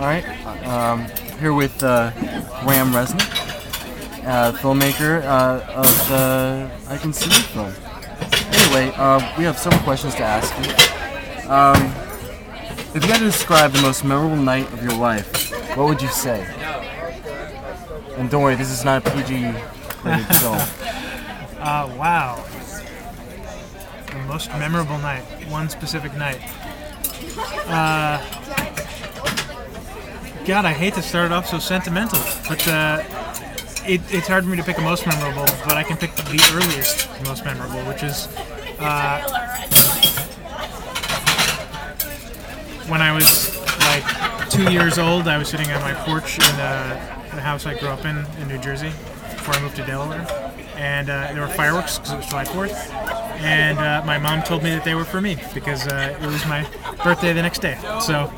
All right. Here with Graham Reznick, filmmaker of the I Can See You film. Anyway, we have several questions to ask you. If you had to describe the most memorable night of your life, what would you say? And don't worry, this is not a PG-rated film. Wow. The most memorable night. One specific night. God, I hate to start it off so sentimental, but it's hard for me to pick a most memorable, but I can pick the earliest most memorable, which is when I was like 2 years old. I was sitting on my porch in the house I grew up in New Jersey before I moved to Delaware, and there were fireworks because it was July 4th, and my mom told me that they were for me because it was my birthday the next day. So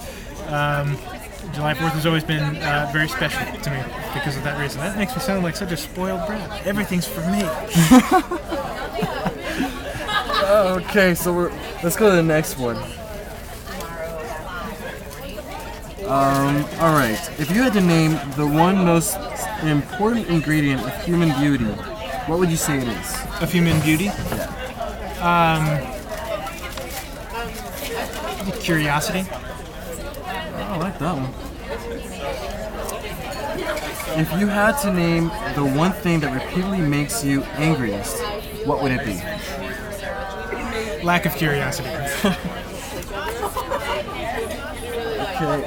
July 4th has always been very special to me because of that reason. That makes me sound like such a spoiled brat. Everything's for me. Okay, so let's go to the next one. All right. If you had to name the one most important ingredient of human beauty, what would you say it is? Of human beauty? Yeah. Curiosity. Oh, I like that one. If you had to name the one thing that repeatedly makes you angriest, what would it be? Lack of curiosity. Okay.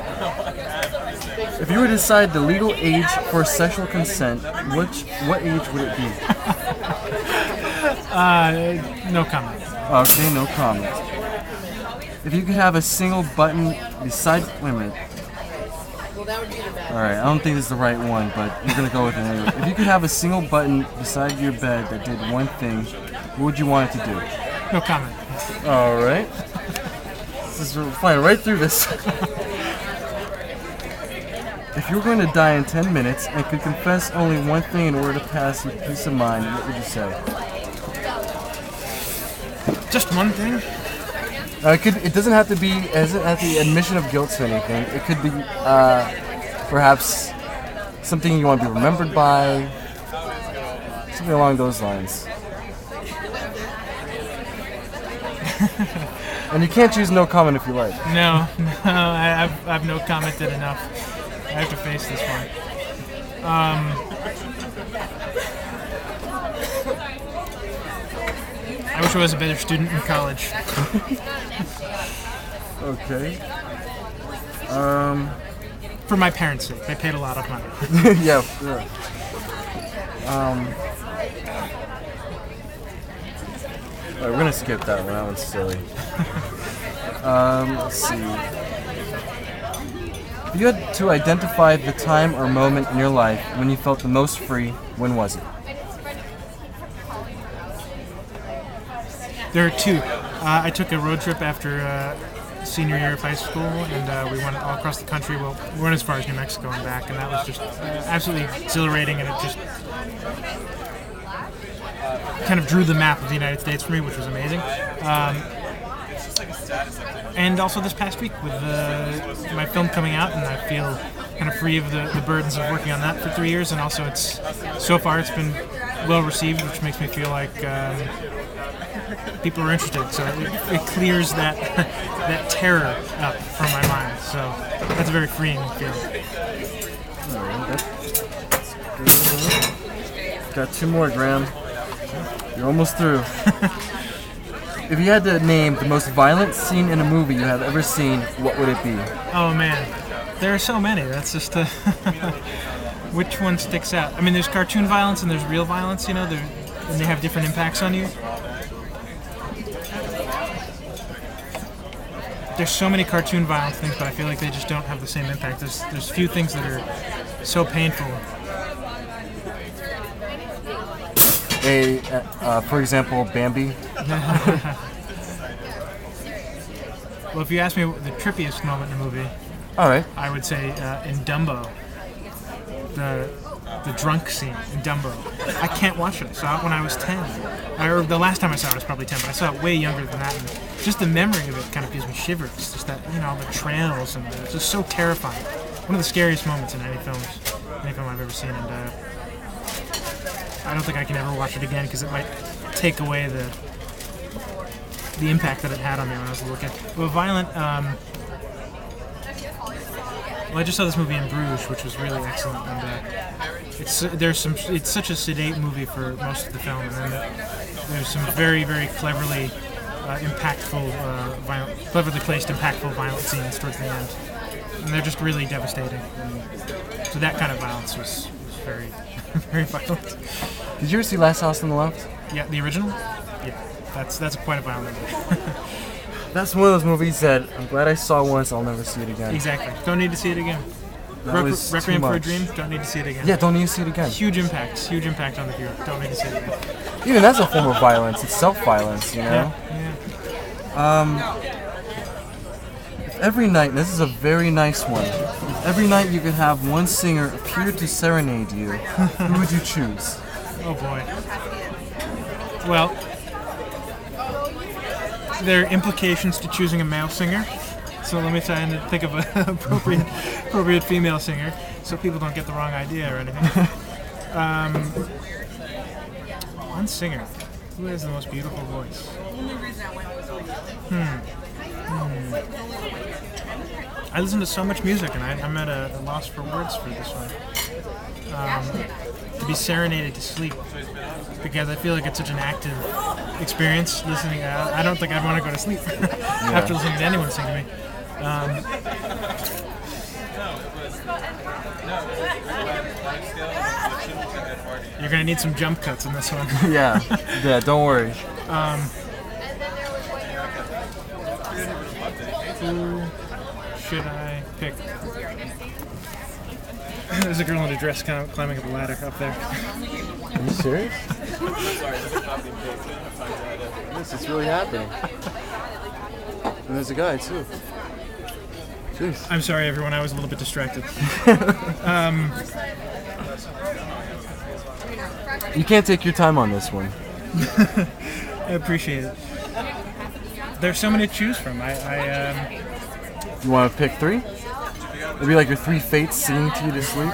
If you were to decide the legal age for sexual consent, what age would it be? No comment. Okay, no comment. If you could have a single button beside... Wait a minute. Alright, I don't think this is the right one, but you're going to go with it anyway. If you could have a single button beside your bed that did one thing, what would you want it to do? No comment. Alright. We're flying right through this. If you were going to die in 10 minutes and could confess only one thing in order to pass with peace of mind, what would you say? Just one thing? It doesn't have to be as at the admission of guilt to anything. It could be perhaps something you want to be remembered by, something along those lines. And you can't choose no comment if you like. No, I've no commented enough. I have to face this one. I wish I was a better student in college. Okay. For my parents' sake, they paid a lot of money. Yeah. Alright, we're gonna skip that one. That one's silly. Let's see. If you had to identify the time or moment in your life when you felt the most free, when was it? There are two. I took a road trip after senior year of high school, and we went all across the country. Well, we went as far as New Mexico and back, and that was just absolutely exhilarating, and it just kind of drew the map of the United States for me, which was amazing. And also this past week with my film coming out, and I feel kind of free of the burdens of working on that for 3 years, and also so far it's been well received, which makes me feel like people are interested, so it clears that terror up from my mind, so that's a very freeing feeling. Got two more, Graham. You're almost through. If you had to name the most violent scene in a movie you have ever seen, what would it be? Oh man, there are so many. That's just which one sticks out? I mean, there's cartoon violence and there's real violence, and they have different impacts on you. There's so many cartoon violence things, but I feel like they just don't have the same impact. There's few things that are so painful. For example, Bambi. Well, if you ask me what the trippiest moment in the movie, All right. I would say in Dumbo, the drunk scene in Dumbo. I can't watch it. I saw it when I was 10. Or the last time I saw it was probably 10, but I saw it way younger than that. And just the memory of it kind of gives me shivers. Just that, the trails, and it's just so terrifying. one of the scariest moments in any film I've ever seen, and I don't think I can ever watch it again because it might take away the impact that it had on me when I was a little kid. Well, violent. Well, I just saw this movie in Bruges, which was really excellent, and it's such a sedate movie for most of the film, and then there's some very, very cleverly cleverly placed impactful violent scenes towards the end, and they're just really devastating. And so that kind of violence was very, very violent. Did you ever see Last House on the Left? Yeah, the original. Yeah, that's quite a violent movie. That's one of those movies that I'm glad I saw once. I'll never see it again. Exactly. Don't need to see it again. Requiem for a Dream. Don't need to see it again. Yeah, don't need to see it again. Huge impact on the viewer. Don't need to see it again. Even that's a form of violence. It's self-violence, you know. Yeah. If every night, and this is a very nice one. If every night you could have one singer appear to serenade you, who would you choose? Oh boy. Well, there are implications to choosing a male singer, so let me try and think of an appropriate female singer, so people don't get the wrong idea or anything. One singer who has the most beautiful voice. I listen to so much music, and I'm at a loss for words for this one. To be serenaded to sleep, because I feel like it's such an active experience listening. I don't think I'd want to go to sleep after listening to anyone sing to me. You're gonna need some jump cuts in this one. Yeah, don't worry. Who should I pick? There's a girl in a dress climbing up a ladder up there. Are you serious? Yes, it's really happening. And there's a guy too. Jeez. I'm sorry, everyone. I was a little bit distracted. You can't take your time on this one. I appreciate it. There's so many to choose from. You want to pick three? It'd be like your three fates singing to you to sleep.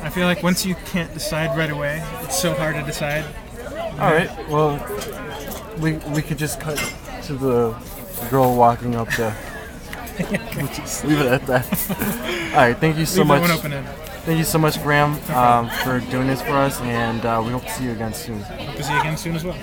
I feel like once you can't decide right away, it's so hard to decide. All right. Well, we could just cut to the girl walking up the. We'll just leave it at that. All right. Thank you so Leave much. that one open in. Thank you so much, Graham, for doing this for us, and we hope to see you again soon. Hope to see you again soon as well.